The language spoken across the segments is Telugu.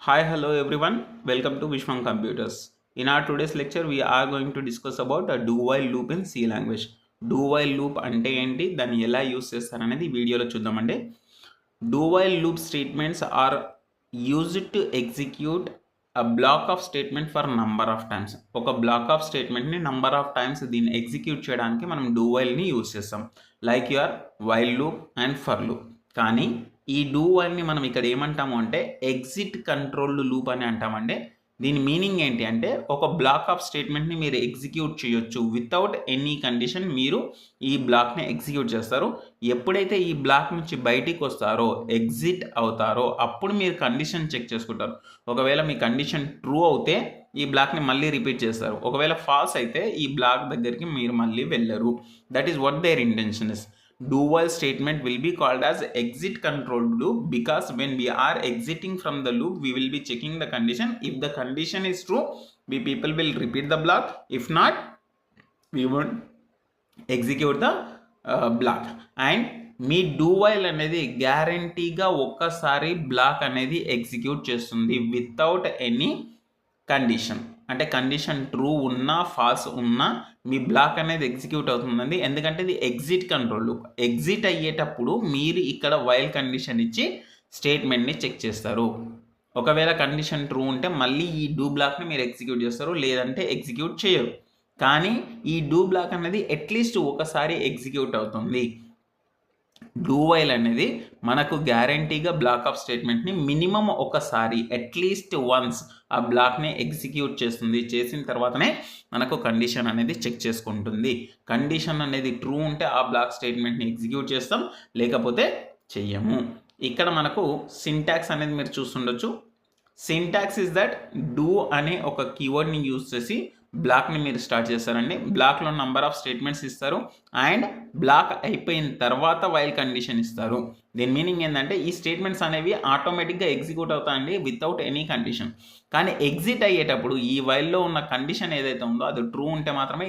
Hi, hello everyone. Welcome to Vishwam Computers. In our today's lecture, we are going to discuss about a do-while loop in C language. Do-while loop అంటే ఏంటి, దాన్ని ఎలా యూస్ చేస్తారనేది ఈ వీడియోలో చూద్దామండి. Do-while loop statements are used to execute a block of statement for number of times. ఒక block of statement ని number of times దీన్ని ఎగ్జిక్యూట్ చేయడానికి మనం do-while ని యూస్ చేస్తాం. Like your while loop and for loop. కానీ ఈ డూ వైల్ని మనం ఇక్కడ ఏమంటాము అంటే ఎగ్జిట్ కంట్రోల్డ్ లూప్ అని అంటామండి. దీని మీనింగ్ ఏంటి అంటే ఒక బ్లాక్ ఆఫ్ స్టేట్మెంట్ని మీరు ఎగ్జిక్యూట్ చేయొచ్చు వితౌట్ ఎనీ కండిషన్. మీరు ఈ బ్లాక్ని ఎగ్జిక్యూట్ చేస్తారు. ఎప్పుడైతే ఈ బ్లాక్ నుంచి బయటికి వస్తారో, ఎగ్జిట్ అవుతారో, అప్పుడు మీరు కండిషన్ చెక్ చేసుకుంటారు. ఒకవేళ మీ కండిషన్ ట్రూ అవుతే ఈ బ్లాక్ని మళ్ళీ రిపీట్ చేస్తారు. ఒకవేళ ఫాల్స్ అయితే ఈ బ్లాక్ దగ్గరికి మీరు మళ్ళీ వెళ్ళరు. That is what there intention is. Do-while statement will be called as exit controlled loop because when we are exiting from the loop, we will be checking the condition. If the condition is true, we people will repeat the block. If not, we won't execute the block. And me do while అనేది గ్యారంటీగా ఒక్కసారి బ్లాక్ అనేది ఎగ్జిక్యూట్ చేస్తుంది వితౌట్ ఎనీ కండిషన్. అంటే కండిషన్ ట్రూ ఉన్నా ఫాల్స్ ఉన్నా మీ బ్లాక్ అనేది ఎగ్జిక్యూట్ అవుతుందండి. ఎందుకంటే ఇది ఎగ్జిట్ కంట్రోల్ లూప్. ఎగ్జిట్ అయ్యేటప్పుడు మీరు ఇక్కడ వైల్ కండిషన్ ఇచ్చి స్టేట్మెంట్ని చెక్ చేస్తారు. ఒకవేళ కండిషన్ ట్రూ ఉంటే మళ్ళీ ఈ డూ బ్లాక్ని మీరు ఎగ్జిక్యూట్ చేస్తారు, లేదంటే ఎగ్జిక్యూట్ చేయరు. కానీ ఈ డూ బ్లాక్ అనేది అట్లీస్ట్ ఒకసారి ఎగ్జిక్యూట్ అవుతుంది. డూ వైల్ అనేది మనకు గ్యారంటీగా బ్లాక్ ఆఫ్ స్టేట్మెంట్ని మినిమం ఒకసారి అట్లీస్ట్ వన్స్ ఆ బ్లాక్ని ఎగ్జిక్యూట్ చేస్తుంది. చేసిన తర్వాతనే మనకు కండిషన్ అనేది చెక్ చేసుకుంటుంది. కండిషన్ అనేది ట్రూ ఉంటే ఆ బ్లాక్ స్టేట్మెంట్ని ఎగ్జిక్యూట్ చేస్తాం, లేకపోతే చెయ్యము. ఇక్కడ మనకు సింటాక్స్ అనేది మీరు చూస్తుండొచ్చు. సింటాక్స్ ఇస్ దట్ డూ అనే ఒక కీవర్డ్ని యూజ్ చేసి బ్లాక్ని మీరు స్టార్ట్ చేస్తారండి. బ్లాక్లో నంబర్ ఆఫ్ స్టేట్మెంట్స్ ఇస్తారు అండ్ బ్లాక్ అయిపోయిన తర్వాత వైల్ కండిషన్ ఇస్తారు. దీని మీనింగ్ ఏంటంటే ఈ స్టేట్మెంట్స్ అనేవి ఆటోమేటిక్గా ఎగ్జిక్యూట్ అవుతాయండి వితౌట్ ఎనీ కండిషన్. కానీ ఎగ్జిట్ అయ్యేటప్పుడు ఈ వైల్లో ఉన్న కండిషన్ ఏదైతే ఉందో అది ట్రూ ఉంటే మాత్రమే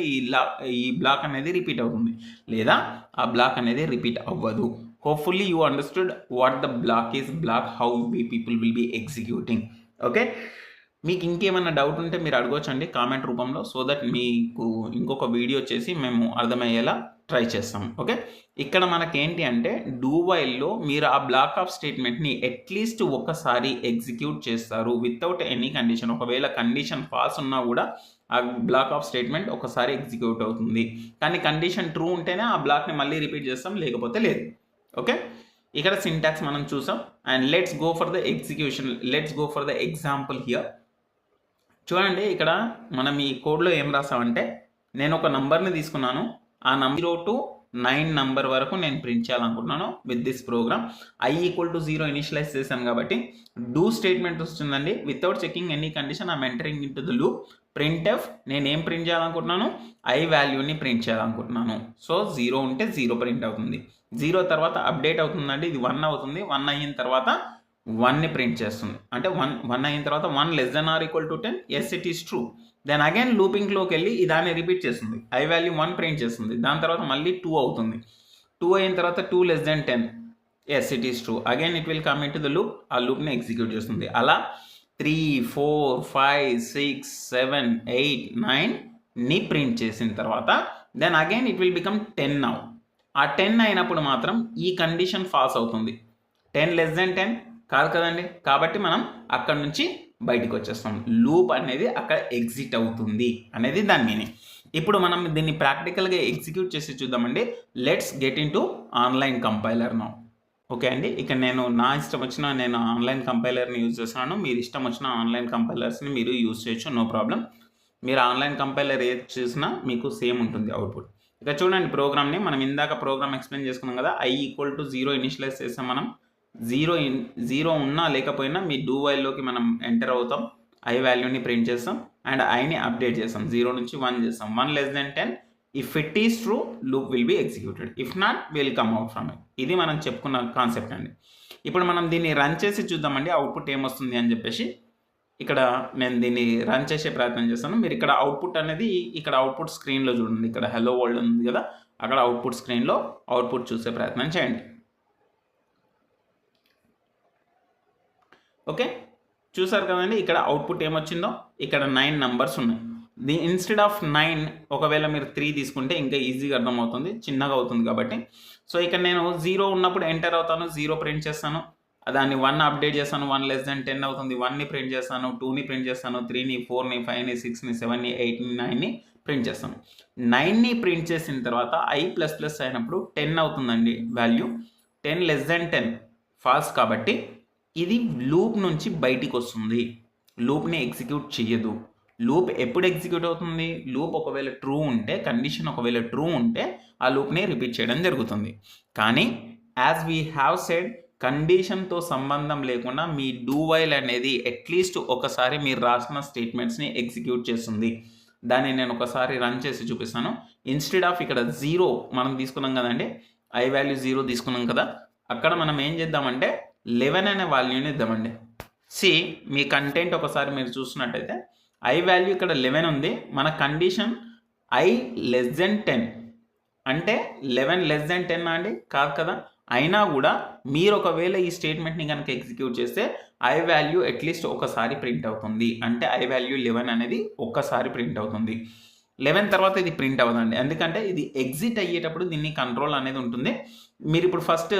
ఈ బ్లాక్ అనేది రిపీట్ అవుతుంది, లేదా ఆ బ్లాక్ అనేది రిపీట్ అవ్వదు. Hopefully you understood what the block is, block how we people will be executing. Okay, మీకు ఇంకేమైనా డౌట్ ఉంటే మీరు అడగొచ్చండి కామెంట్ రూపంలో. సో దట్ మీకు ఇంకొక వీడియో చేసి మేము అర్థమయ్యేలా ట్రై చేస్తాం. ఓకే, ఇక్కడ మనకేంటి అంటే డూ వైల్లో మీరు ఆ బ్లాక్ ఆఫ్ స్టేట్మెంట్ని అట్లీస్ట్ ఒకసారి ఎగ్జిక్యూట్ చేస్తారు వితౌట్ ఎనీ కండిషన్. ఒకవేళ కండిషన్ ఫాల్స్ ఉన్నా కూడా ఆ బ్లాక్ ఆఫ్ స్టేట్మెంట్ ఒకసారి ఎగ్జిక్యూట్ అవుతుంది. కానీ కండిషన్ ట్రూ ఉంటేనే ఆ బ్లాక్ని మళ్ళీ రిపీట్ చేస్తాం, లేకపోతే లేదు. ఓకే, ఇక్కడ సింటాక్స్ మనం చూసాం and let's go for the execution. Let's go for the example here. చూడండి, ఇక్కడ మనం ఈ కోడ్లో ఏం రాసామంటే నేను ఒక నంబర్ని తీసుకున్నాను. ఆ నంబర్ 0 to 9 నంబర్ వరకు నేను ప్రింట్ చేయాలనుకుంటున్నాను with this program. i = 0 initialize చేశాను కాబట్టి డూ స్టేట్మెంట్ వస్తుందండి. Without checking any condition I'm entering into the loop. printf నేను ఏం ప్రింట్ చేయాలనుకుంటున్నాను, i వాల్యూని ప్రింట్ చేయాలనుకుంటున్నాను. సో 0 ఉంటే 0 ప్రింట్ అవుతుంది. 0 తర్వాత అప్డేట్ అవుతుందండి, ఇది 1 అవుతుంది. 1 అయిన తర్వాత 1ని ప్రింట్ చేస్తుంది. అంటే 1 అయిన తర్వాత 1 <= 10, yes it is true. Then again లూపింగ్లోకి వెళ్ళి దాన్ని రిపీట్ చేస్తుంది. ఐ వాల్యూ 1 ప్రింట్ చేస్తుంది. దాని తర్వాత మళ్ళీ 2 అవుతుంది. 2 అయిన తర్వాత 2 <10, yes it is true. Again it will come into the loop. ఆ లూప్ని ఎగ్జిక్యూట్ చేస్తుంది. అలా 3, 4, 5, 6, 7, 8, 9ని ప్రింట్ చేసిన తర్వాత then again it will become 10 now. ఆ 10 అయినప్పుడు మాత్రం ఈ కండిషన్ ఫాల్స్ అవుతుంది. 10 <10 కాదు కదండి. కాబట్టి మనం అక్కడ నుంచి బయటకు వచ్చేస్తాం. లూప్ అనేది అక్కడ ఎగ్జిట్ అవుతుంది అనేది దాని మీనింగ్. ఇప్పుడు మనం దీన్ని ప్రాక్టికల్గా ఎగ్జిక్యూట్ చేసి చూద్దామండి. Let's get in to online compiler now. Okay అండి, ఇక్కడ నేను నా ఇష్టం వచ్చిన నేను ఆన్లైన్ కంపైలర్ని యూజ్ చేస్తున్నాను. మీరు ఇష్టం వచ్చిన ఆన్లైన్ కంపైలర్స్ని మీరు యూజ్ చేయొచ్చు, నో ప్రాబ్లం. మీరు ఆన్లైన్ కంపైలర్ ఏది చూసినా మీకు సేమ్ ఉంటుంది అవుట్పుట్. ఇక చూడండి ప్రోగ్రామ్ని. మనం ఇందాక ప్రోగ్రామ్ ఎక్స్ప్లెయిన్ చేసుకున్నాం కదా. i = 0 ఇనిషియలైజ్ చేస్తాం మనం. 0 ఉన్నా లేకపోయినా మీ డూ వైల్లోకి మనం ఎంటర్ అవుతాం. ఐ వాల్యూని ప్రింట్ చేస్తాం అండ్ ఐని అప్డేట్ చేస్తాం. 0 నుంచి 1 చేస్తాం. 1 <10, if it is true loop will be executed, if not will come out from it. ఇది మనం చెప్పుకున్న కాన్సెప్ట్ అండి. ఇప్పుడు మనం దీన్ని రన్ చేసి చూద్దామండి అవుట్పుట్ ఏమొస్తుంది అని చెప్పేసి. ఇక్కడ నేను దీన్ని రన్ చేసే ప్రయత్నం చేస్తాను. మీరు ఇక్కడ అవుట్పుట్ అనేది ఇక్కడ అవుట్పుట్ స్క్రీన్లో చూడండి. ఇక్కడ హలో వరల్డ్ ఉంది కదా, అక్కడ అవుట్పుట్ స్క్రీన్లో అవుట్పుట్ చూసే ప్రయత్నం చేయండి. ఓకే, చూసారు కదండి, ఇక్కడ అవుట్పుట్ ఏమొచ్చిందో, ఇక్కడ 9 నంబర్స్ ఉన్నాయి. ఇన్స్టెడ్ ఆఫ్ 9 ఒకవేళ మీరు 3 తీసుకుంటే ఇంకా ఈజీగా అర్థమవుతుంది, చిన్నగా అవుతుంది కాబట్టి. సో ఇక్కడ నేను 0 ఉన్నప్పుడు ఎంటర్ అవుతాను, 0 ప్రింట్ చేస్తాను. దాన్ని 1 అప్డేట్ చేస్తాను, 1 లెస్ దెన్ 10 అవుతుంది. 1ని ప్రింట్ చేస్తాను, 2ని ప్రింట్ చేస్తాను, 3ని, 4ని, 5ని, 6ని, 7ని, 8ని, 9ని ప్రింట్ చేస్తాను. 9ని ప్రింట్ చేసిన తర్వాత i++ అయినప్పుడు 10 అవుతుందండి వాల్యూ. 10 లెస్ దెన్ 10 ఫాల్స్ కాబట్టి ఇది లూప్ నుంచి బయటికి వస్తుంది, లూప్ని ఎగ్జిక్యూట్ చేయదు. లూప్ ఎప్పుడు ఎగ్జిక్యూట్ అవుతుంది? లూప్ ఒకవేళ ట్రూ ఉంటే, కండిషన్ ఒకవేళ ట్రూ ఉంటే ఆ లూప్ని రిపీట్ చేయడం జరుగుతుంది. కానీ యాజ్ వీ హ్యావ్ సెడ్, కండిషన్తో సంబంధం లేకుండా మీ డూ వైల్ అనేది అట్లీస్ట్ ఒకసారి మీరు రాసిన స్టేట్మెంట్స్ని ఎగ్జిక్యూట్ చేస్తుంది. దాన్ని నేను ఒకసారి రన్ చేసి చూపిస్తాను. ఇన్స్టెడ్ ఆఫ్ ఇక్కడ 0 మనం తీసుకున్నాం కదండి, ఐ వాల్యూ 0 తీసుకున్నాం కదా, అక్కడ మనం ఏం చేద్దామంటే 11 అనే వాల్యూని ఇద్దామండి. మీ కంటెంట్ ఒకసారి మీరు చూసినట్టయితే ఐ వాల్యూ ఇక్కడ 11 ఉంది. మన కండిషన్ ఐ లెస్ దెన్ 10 అంటే 11 లెస్ దెన్ 10 అండి, కాదు కదా. అయినా కూడా మీరు ఒకవేళ ఈ స్టేట్మెంట్ని కనుక ఎగ్జిక్యూట్ చేస్తే ఐ వాల్యూ అట్లీస్ట్ ఒకసారి ప్రింట్ అవుతుంది. అంటే ఐ వాల్యూ 11 అనేది ఒక్కసారి ప్రింట్ అవుతుంది. 11 తర్వాత ఇది ప్రింట్ అవ్వదండి, ఎందుకంటే ఇది ఎగ్జిట్ అయ్యేటప్పుడు దీన్ని కంట్రోల్ అనేది ఉంటుంది. మీరు ఇప్పుడు ఫస్ట్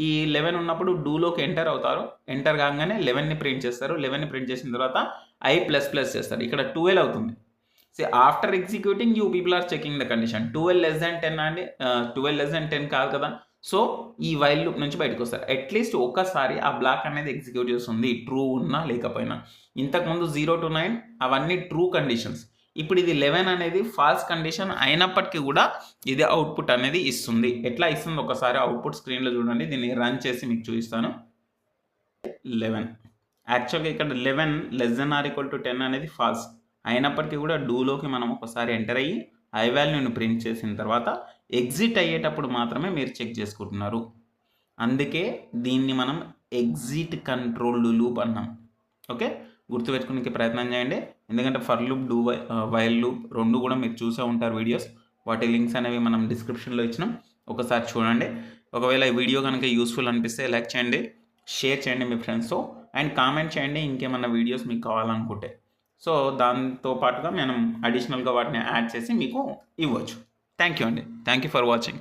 ఈ 11 ఉన్నప్పుడు డూలోకి ఎంటర్ అవుతారు, ఎంటర్ కాగానే 11ని ప్రింట్ చేస్తారు. 11ని ప్రింట్ చేసిన తర్వాత i++ చేస్తారు, ఇక్కడ 12 అవుతుంది. After executing you people are checking the condition. 12 less than 10 అండి, 12 లెస్ దెన్ 10 కాదు కదా. సో ఈ వైల్ లూప్ నుంచి బయటకు వస్తారు. అట్లీస్ట్ ఒక్కసారి ఆ బ్లాక్ అనేది ఎగ్జిక్యూట్ చేస్తుంది, ట్రూ ఉన్నా లేకపోయినా. ఇంతకుముందు 0 to 9 అవన్నీ ట్రూ కండిషన్స్. ఇప్పుడు ఇది 11 అనేది ఫాల్స్ కండిషన్ అయినప్పటికీ కూడా ఇది అవుట్పుట్ అనేది ఇస్తుంది. ఎట్లా ఇస్తుంది ఒకసారి అవుట్పుట్ స్క్రీన్లో చూడండి. దీన్ని రన్ చేసి మీకు చూపిస్తాను. 11 యాక్చువల్గా ఇక్కడ 11 less than or equal to 10 అనేది ఫాల్స్ అయినప్పటికీ కూడా డూలోకి మనం ఒకసారి ఎంటర్ అయ్యి ఐ వాల్యూని ప్రింట్ చేసిన తర్వాత ఎగ్జిట్ అయ్యేటప్పుడు మాత్రమే మీరు చెక్ చేసుకుంటున్నారు. అందుకే దీన్ని మనం ఎగ్జిట్ కంట్రోల్డ్ లూప్ అన్నాం. ఓకే, గుర్తుపెట్టుకునే ప్రయత్నం చేయండి. ఎందుకంటే ఫర్ లూప్, వైల్ లూప్ రెండు కూడా మీరు చూసే ఉంటారు వీడియోస్. వాటి లింక్స్ అనేవి మనం డిస్క్రిప్షన్లో ఇచ్చినాం, ఒకసారి చూడండి. ఒకవేళ ఈ వీడియో కనుక యూస్ఫుల్ అనిపిస్తే లైక్ చేయండి, షేర్ చేయండి మీ ఫ్రెండ్స్తో, అండ్ కామెంట్ చేయండి ఇంకేమన్నా వీడియోస్ మీకు కావాలనుకుంటే. సో దాంతో పాటుగా మనం అడిషనల్గా వాటిని యాడ్ చేసి మీకు ఇవ్వచ్చు. థ్యాంక్ యూ అండి, థ్యాంక్ యూ ఫర్ వాచింగ్.